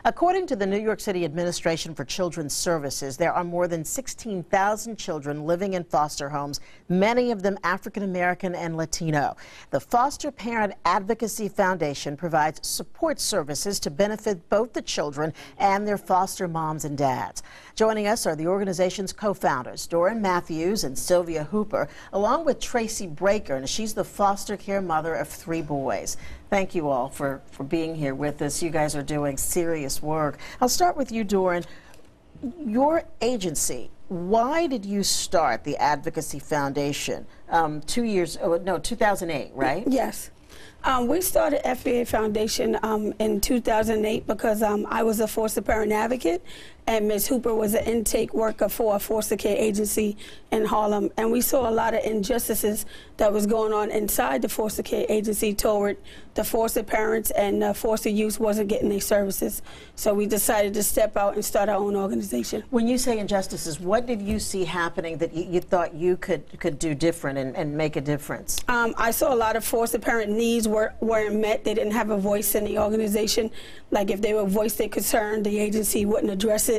According to the New York City Administration for Children's Services, there are more than 16,000 children living in foster homes, many of them African American and Latino. The Foster Parent Advocacy Foundation provides support services to benefit both the children and their foster moms and dads. Joining us are the organization's co-founders, Doran Matthews and Sylvia Hooper, along with Tracy Breaker, and she's the foster care mother of 3 boys. Thank you all for being here with us. You guys are doing serious work. I'll start with you, Doran. Your agency, why did you start the Advocacy Foundation 2008, right? Yes. We started FPA Foundation in 2008 because I was a foster parent advocate and Ms. Hooper was an intake worker for a foster care agency in Harlem. And we saw a lot of injustices that was going on inside the foster care agency toward the foster parents, and foster youth wasn't getting their services. So we decided to step out and start our own organization. When you say injustices, what did you see happening that you thought you could do different and make a difference? I saw a lot of foster parent needs weren't met. They didn't have a voice in the organization. Like if they would voice their concern, the agency wouldn't address it.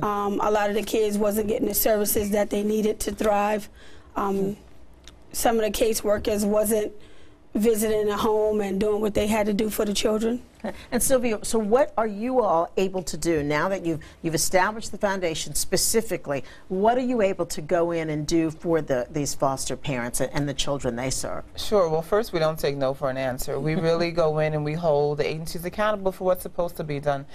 A lot of the kids wasn't getting the services that they needed to thrive. Some of the caseworkers wasn't visiting a home and doing what they had to do for the children. Okay. And Sylvia, so what are you all able to do now that you've established the foundation specifically? What are you able to go in and do for these foster parents and the children they serve? Sure. Well, first, we don't take no for an answer. We really go in and we hold the agencies accountable for what's supposed to be done.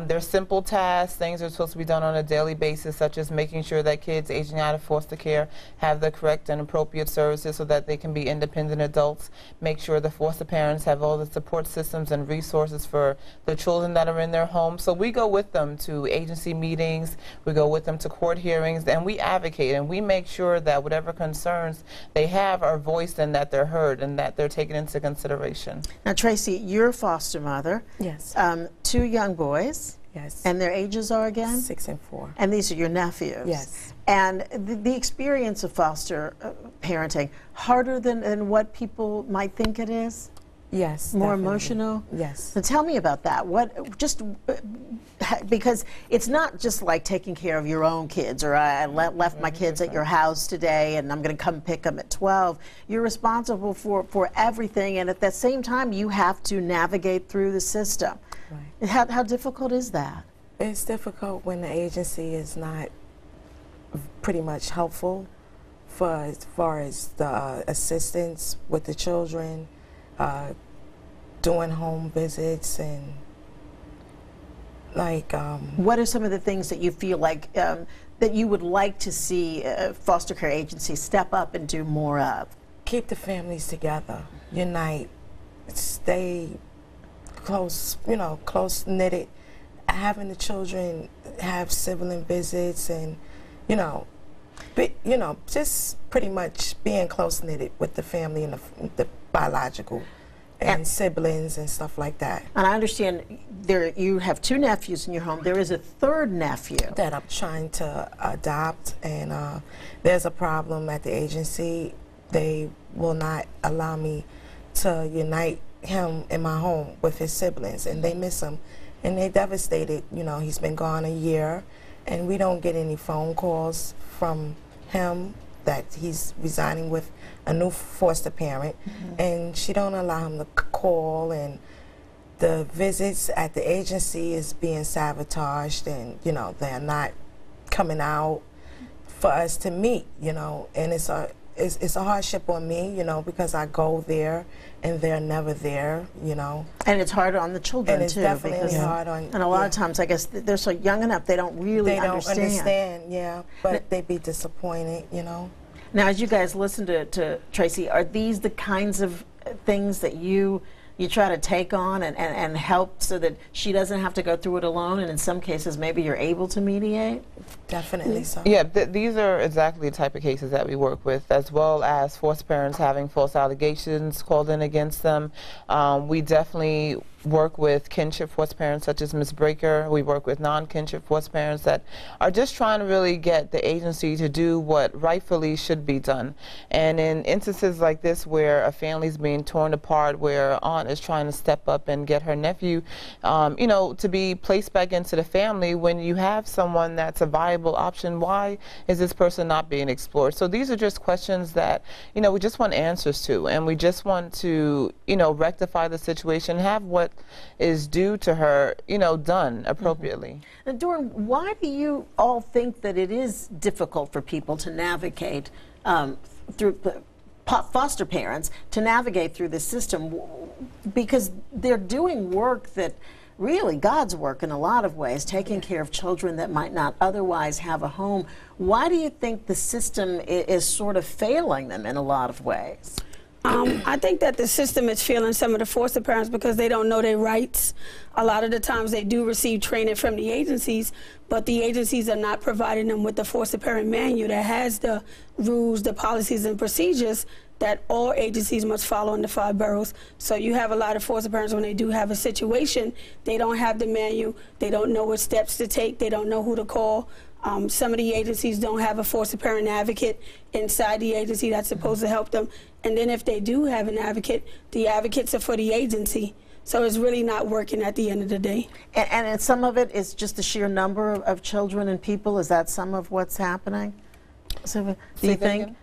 There's simple tasks, things that are supposed to be done on a daily basis, such as making sure that kids aging out of foster care have the correct and appropriate services so that they can be independent adults. Make sure the foster parents have all the support systems and resources for the children that are in their home. So we go with them to agency meetings, we go with them to court hearings, and we advocate and we make sure that whatever concerns they have are voiced and that they're heard and that they're taken into consideration. Now, Tracy, you're a foster mother. Yes. 2 young boys. Yes. And their ages are again? 6 and 4. And these are your nephews? Yes. And the experience of foster parenting, harder than what people might think it is? Yes. More definitely. emotional? Yes. So tell me about that. Because it's not just like taking care of your own kids, or I left my kids at your house today and I'm going to come pick them at 12. You're responsible for everything, and at the same time you have to navigate through the system. Right. How difficult is that? It's difficult when the agency is not pretty much helpful as far as the assistance with the children, doing home visits, and like what are some of the things that you feel like that you would like to see foster care agencies step up and do more of? Keep the families together, unite, stay close, close knitted, having the children have sibling visits, and just pretty much being close knitted with the family and the biological and siblings and stuff like that. And I understand you have 2 nephews in your home. There is a 3rd nephew that I'm trying to adopt, and there's a problem at the agency. They will not allow me to unite him in my home with his siblings, and they miss him, and they're devastated. He's been gone a year, and we don't get any phone calls from him that he's resigning with a new foster parent, and she don't allow him to call, and the visits at the agency is being sabotaged, and they're not coming out for us to meet, and it's a hardship on me, because I go there and they're never there, And it's hard on the children, and it's too. Definitely hard on. And a lot of times, I guess, they're so young enough they don't really understand. Yeah, but they be disappointed, Now, as you guys listen to Tracy, are these the kinds of things that you try to take on and help so that she doesn't have to go through it alone, and in some cases maybe you're able to mediate? Definitely so. Yeah, these are exactly the type of cases that we work with, as well as foster parents having false allegations called in against them. We definitely work with kinship foster parents such as Ms. Breaker. We work with non-kinship foster parents that are just trying to really get the agency to do what rightfully should be done. And in instances like this where a family's being torn apart, where aunt is trying to step up and get her nephew, you know, to be placed back into the family, when you have someone that's a viable option, why is this person not being explored? So these are just questions that, you know, we just want answers to, and we just want to, you know, rectify the situation, have what is due to her, you know, done appropriately. And Dorn, why do you all think that it is difficult for people to navigate through foster parents to navigate through the system? Because they're doing work that really God's work in a lot of ways, taking care of children that might not otherwise have a home. Why do you think the system is sort of failing them in a lot of ways? I think that the system is failing some of the foster parents because they don't know their rights. A lot of the times they do receive training from the agencies, but the agencies are not providing them with the foster parent manual that has the rules, the policies, and procedures that all agencies must follow in the 5 boroughs. So you have a lot of foster parents, when they do have a situation, they don't have the manual, they don't know what steps to take, they don't know who to call. Some of the agencies don't have a foster parent advocate inside the agency that's supposed to help them. And then if they do have an advocate, the advocates are for the agency. So it's really not working at the end of the day. And some of it is just the sheer number of children and people. Is that some of what's happening? So, do you think?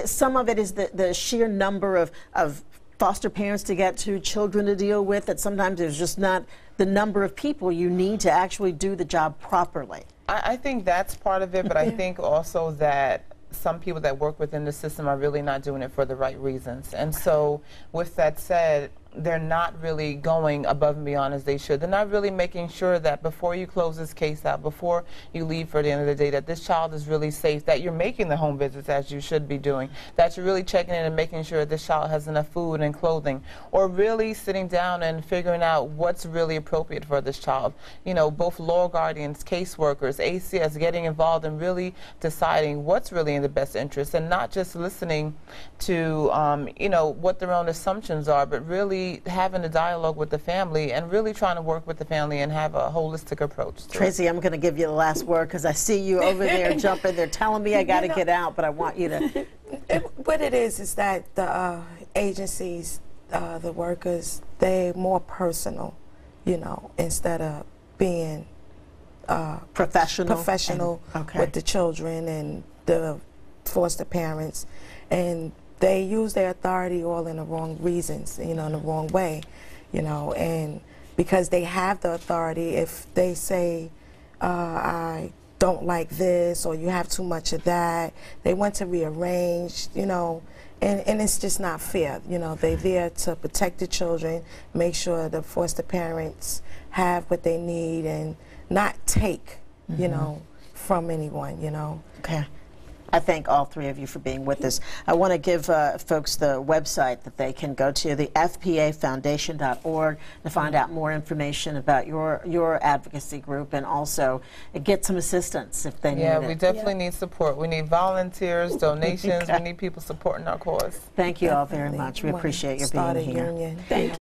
Some of it is the sheer number of foster parents to get to, children to deal with, that sometimes there's just not the number of people you need to actually do the job properly. I think that's part of it, but I think also that some people that work within the system are really not doing it for the right reasons. And so with that said, they're not really going above and beyond as they should. They're not really making sure that before you close this case out, before you leave for the end of the day, that this child is really safe, that you're making the home visits as you should be doing, that you're really checking in and making sure this child has enough food and clothing, or really sitting down and figuring out what's really appropriate for this child. You know, both law guardians, caseworkers, ACS getting involved and really deciding what's really in the best interest, and not just listening to, you know, what their own assumptions are, but really having a dialogue with the family and really trying to work with the family and have a holistic approach to Tracy, it. I'm going to give you the last word because I see you over there jumping. They're telling me I got to get out, but I want you to. What it is that the agencies, the workers, they're more personal, you know, instead of being professional with the children and the foster parents. And they use their authority all in the wrong reasons, you know, in the wrong way, you know, and because they have the authority, if they say, I don't like this, or you have too much of that, they want to rearrange, you know, and it's just not fair. You know, they're there to protect the children, make sure the foster parents have what they need and not take, you know, from anyone, you know. Okay. I thank all three of you for being with us. I want to give folks the website that they can go to, the FPAFoundation.org, to find out more information about your advocacy group and also get some assistance if they need it. Yeah, we definitely need support. We need volunteers, donations. We need people supporting our cause. Thank you all very much. We appreciate your being here. Thank you.